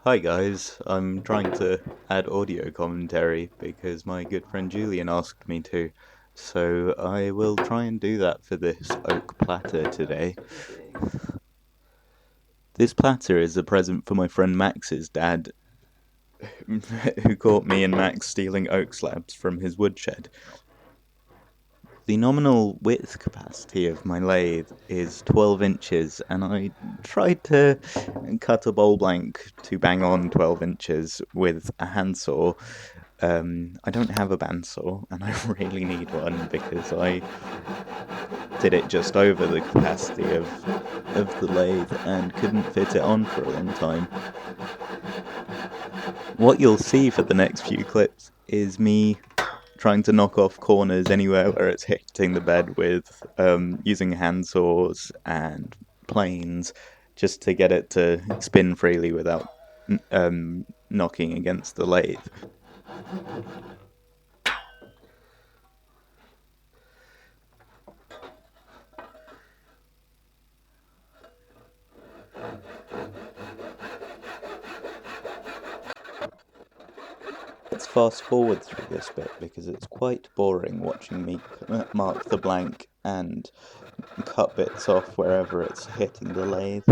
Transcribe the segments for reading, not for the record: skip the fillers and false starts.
Hi guys, I'm trying to add audio commentary because my good friend Julian asked me to, so I will try and do that for this oak platter today. This platter is a present for my friend Max's dad, who caught me and Max stealing oak slabs from his woodshed. The nominal width capacity of my lathe is 12 inches, and I tried to cut a bowl blank to bang on 12 inches with a handsaw. I don't have a bandsaw, and I really need one because I did it just over the capacity of the lathe and couldn't fit it on for a long time. What you'll see for the next few clips is me trying to knock off corners anywhere where it's hitting the bed with using hand saws and planes just to get it to spin freely without knocking against the lathe. Let's fast forward through this bit because it's quite boring watching me mark the blank and cut bits off wherever it's hitting the lathe.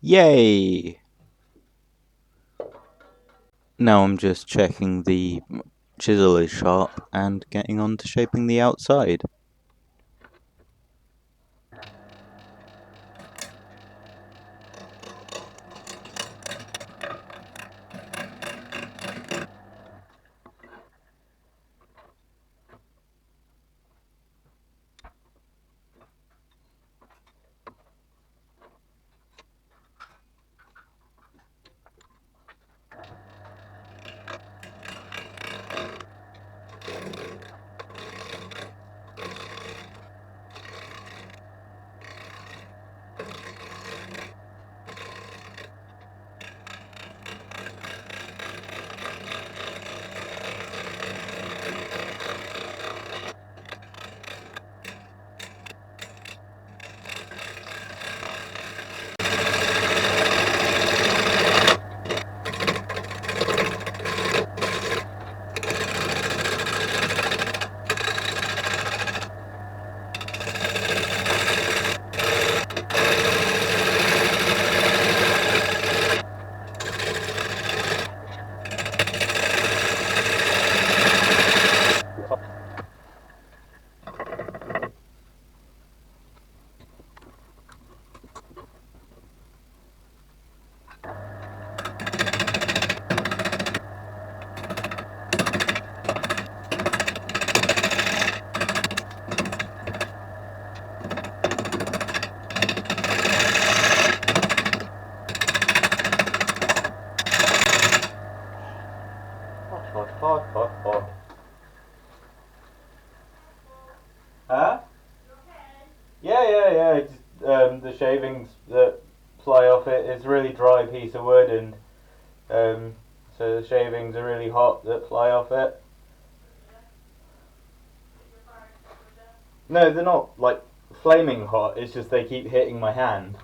Yay! Now I'm just checking the chisel is sharp and getting on to shaping the outside. Huh? Yeah. Just, the shavings that fly off it is a really dry piece of wood, and so the shavings are really hot that fly off it. No, they're not like flaming hot. It's just they keep hitting my hand.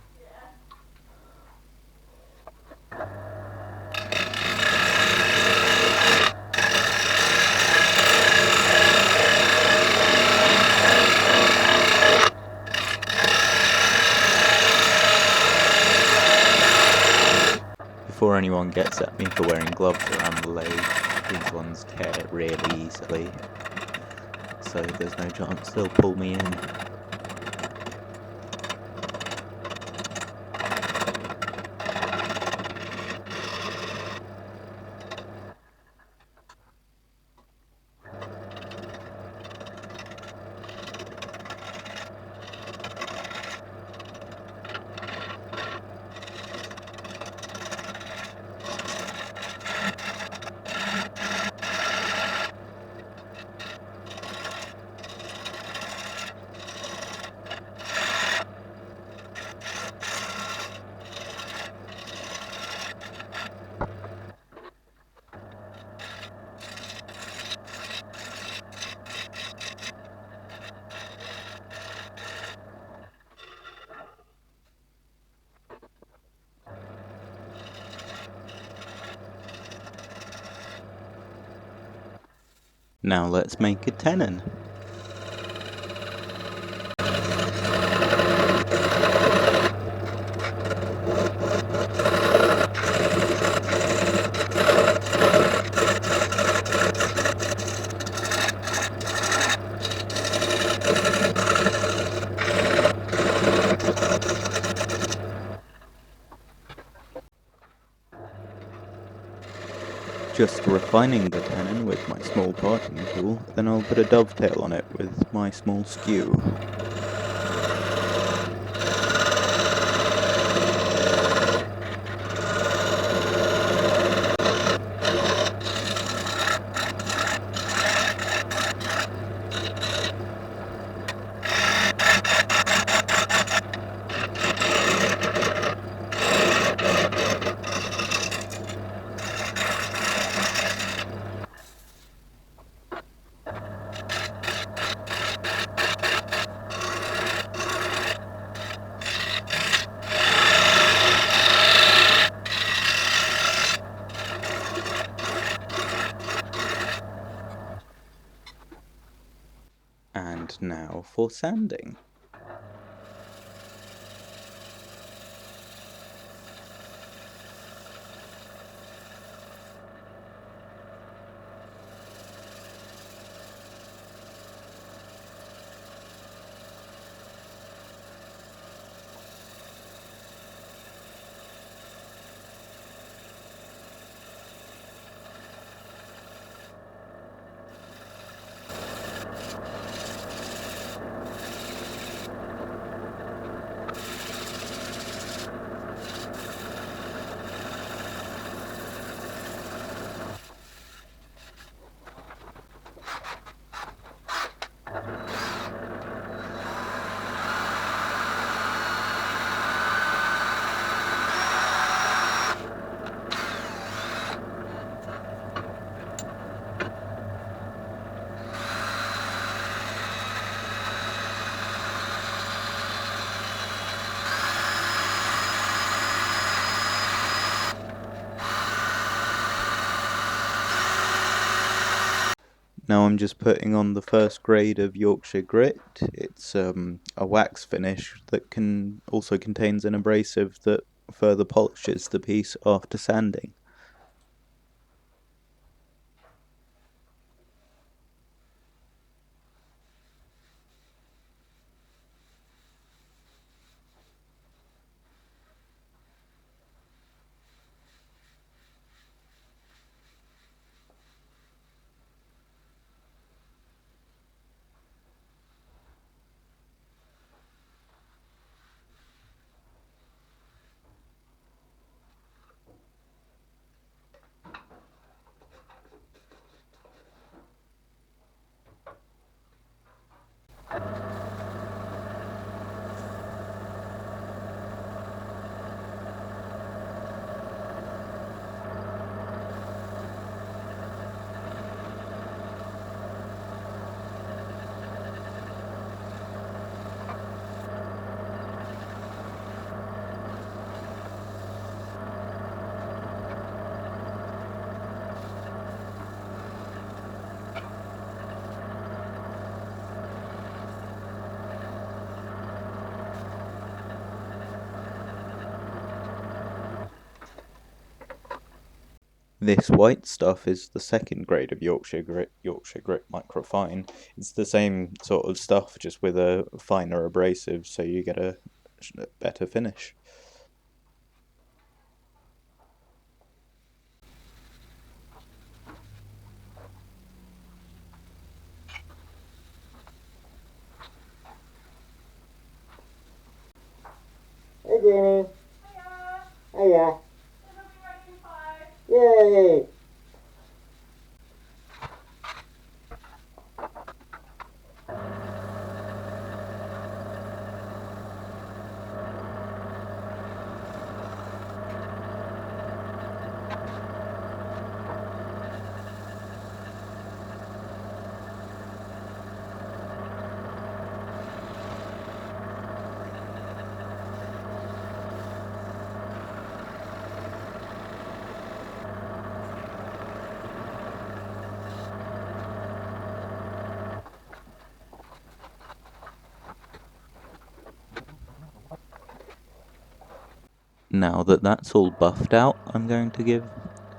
Before anyone gets at me for wearing gloves around the lathe, these ones tear really easily. So so there's no chance they'll pull me in. Now let's make a tenon. Just refining the tenon with my small parting tool, then I'll put a dovetail on it with my small skew. And now for sanding. Now I'm just putting on the first grade of Yorkshire grit. It's a wax finish that also contains an abrasive that further polishes the piece after sanding. This white stuff is the second grade of Yorkshire Grit Microfine. It's the same sort of stuff, just with a finer abrasive, so you get a better finish. Hey Jamie. Hiya. Yay. Now that that's all buffed out, I'm going to give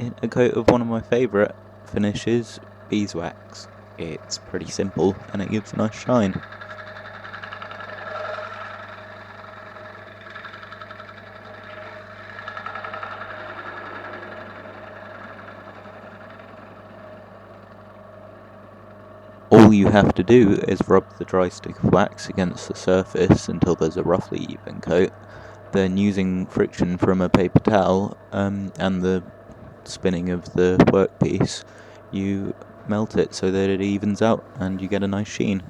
it a coat of one of my favourite finishes, beeswax. It's pretty simple and it gives a nice shine. All you have to do is rub the dry stick of wax against the surface until there's a roughly even coat. Then using friction from a paper towel and the spinning of the workpiece, you melt it so that it evens out and you get a nice sheen.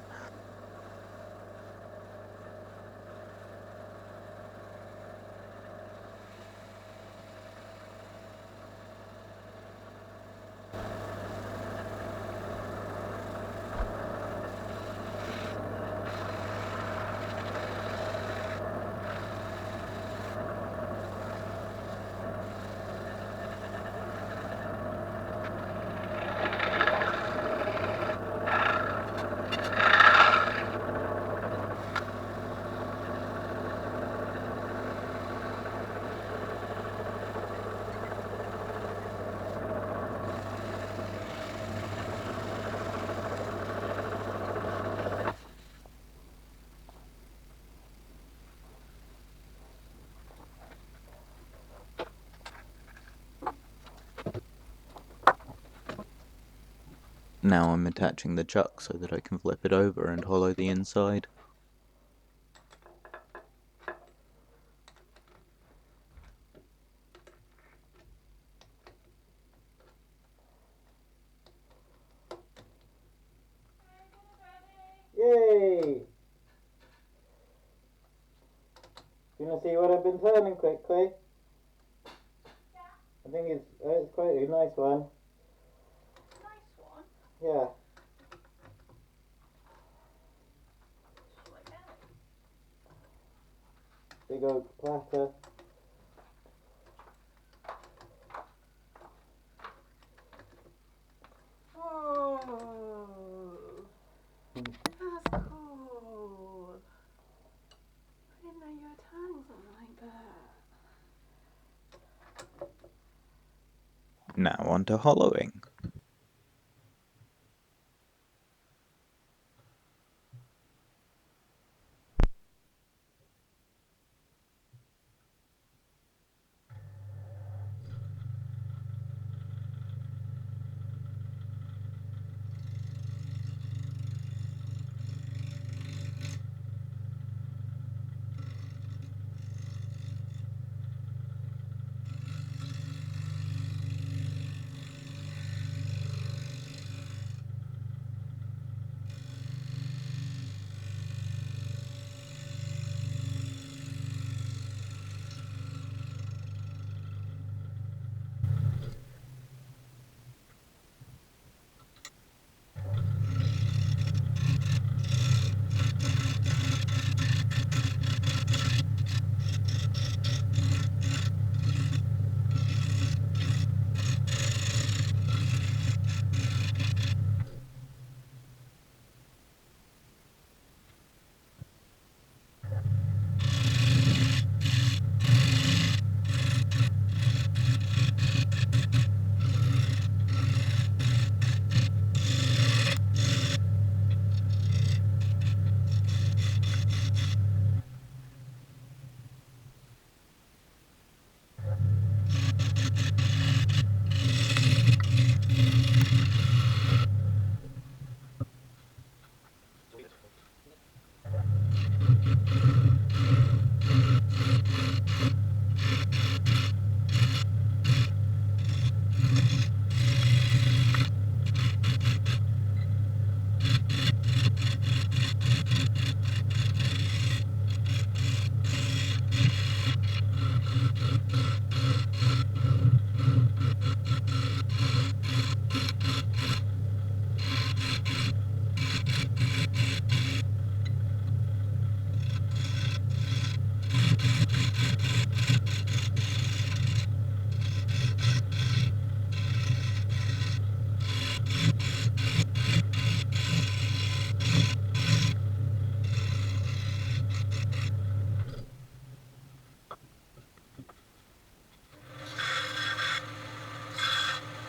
Now I'm attaching the chuck so that I can flip it over and hollow the inside. Yay. Do you want to see what I've been turning quickly? I think it's quite a nice one. Nice one. Yeah. Big oak platter. Oh, that's cool. I didn't know you were turning something like that. Now on to hollowing.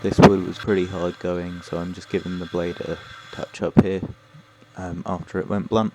This wood was pretty hard going, so I'm just giving the blade a touch up here after it went blunt.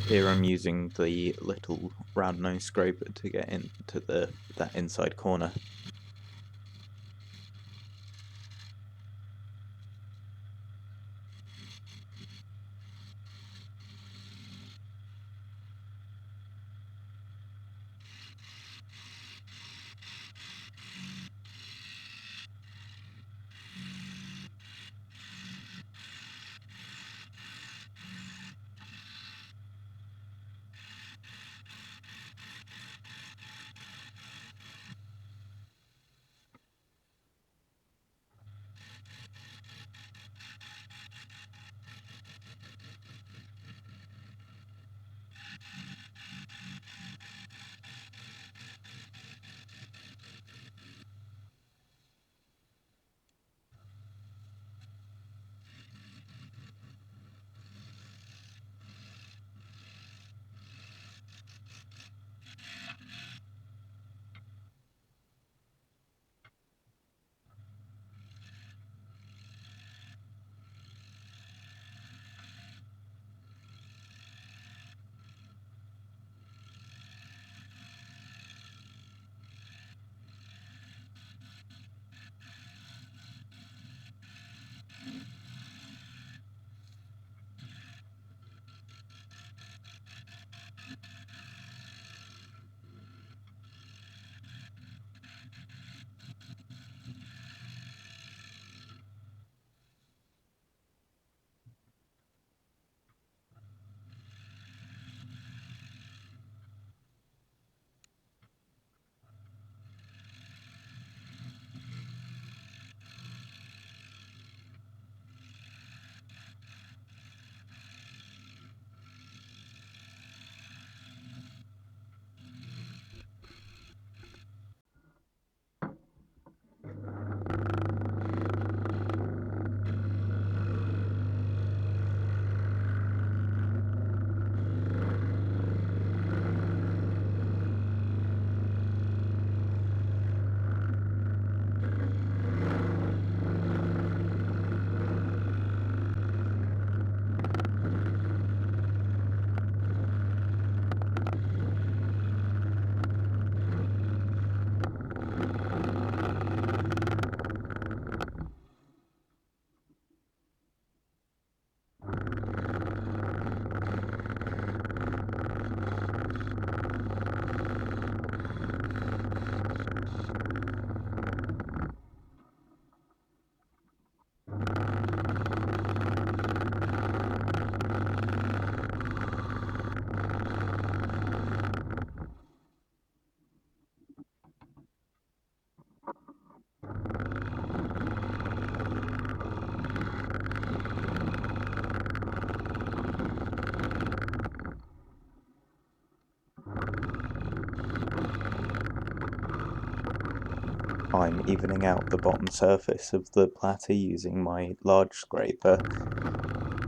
Here I'm using the little round nose scraper to get into that inside corner. I'm evening out the bottom surface of the platter using my large scraper.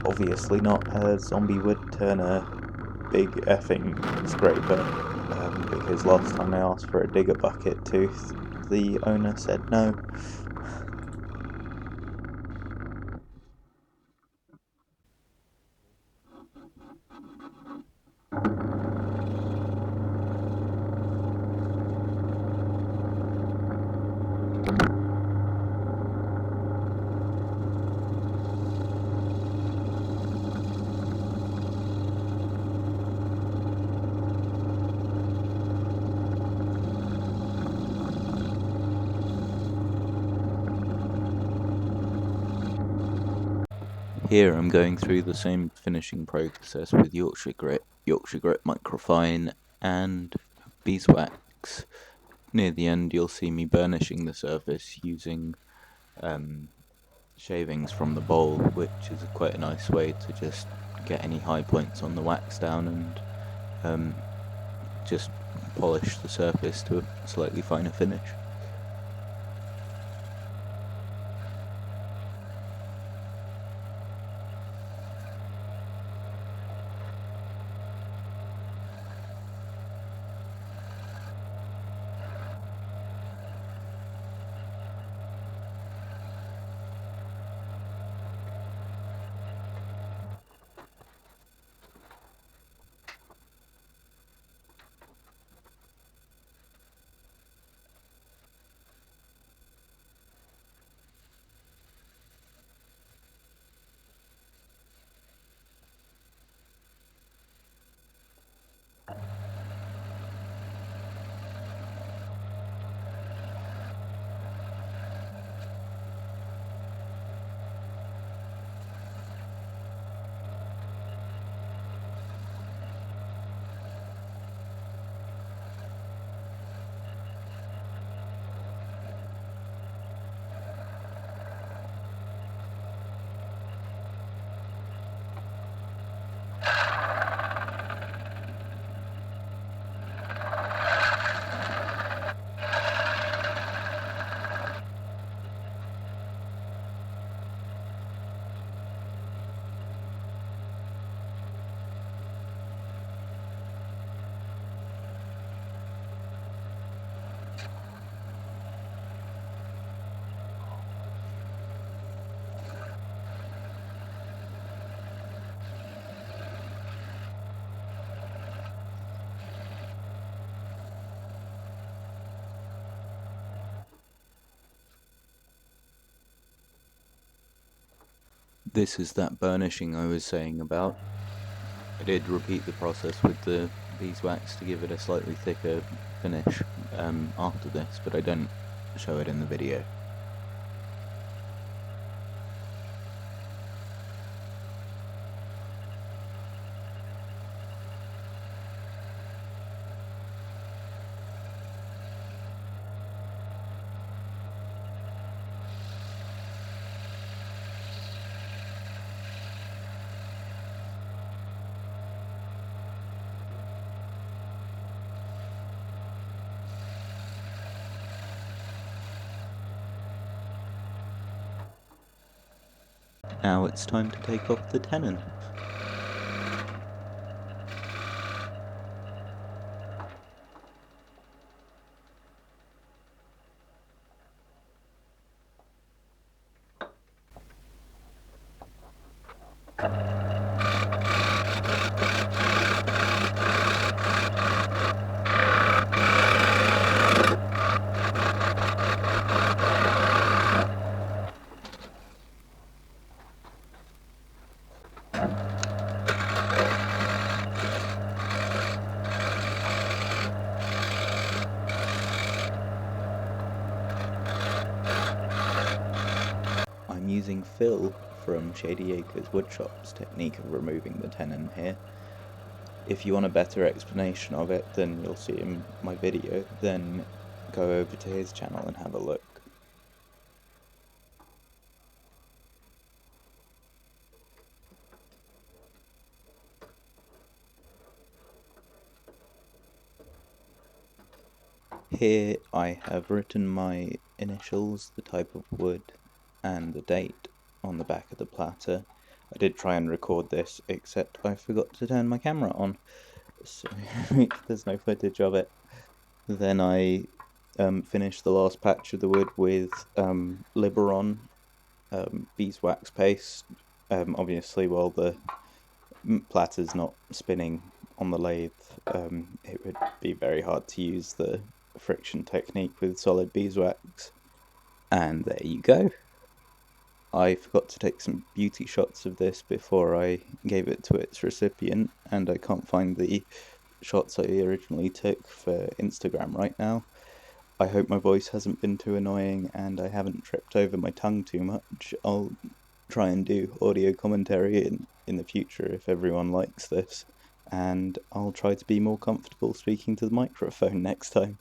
Obviously not a zombie wood turner big effing scraper, because last time I asked for a digger bucket tooth, the owner said no. Here I'm going through the same finishing process with Yorkshire grit microfine, and beeswax. Near the end you'll see me burnishing the surface using shavings from the bowl, which is quite a nice way to just get any high points on the wax down and just polish the surface to a slightly finer finish. This is that burnishing I was saying about. I did repeat the process with the beeswax to give it a slightly thicker finish after this, but I don't show it in the video. Now it's time to take off the tenon. I'm using Phil from Shady Acres Woodshop's technique of removing the tenon here. If you want a better explanation of it than you'll see in my video, then go over to his channel and have a look. here I have written my initials, the type of wood, and the date on the back of the platter. I did try and record this, except I forgot to turn my camera on, so there's no footage of it. Then I finished the last patch of the wood with Liberon beeswax paste. Obviously, while the platter's not spinning on the lathe, it would be very hard to use the friction technique with solid beeswax. And there you go. I forgot to take some beauty shots of this before I gave it to its recipient, and I can't find the shots I originally took for Instagram right now. I hope my voice hasn't been too annoying and I haven't tripped over my tongue too much. I'll try and do audio commentary in the future if everyone likes this, and I'll try to be more comfortable speaking to the microphone next time.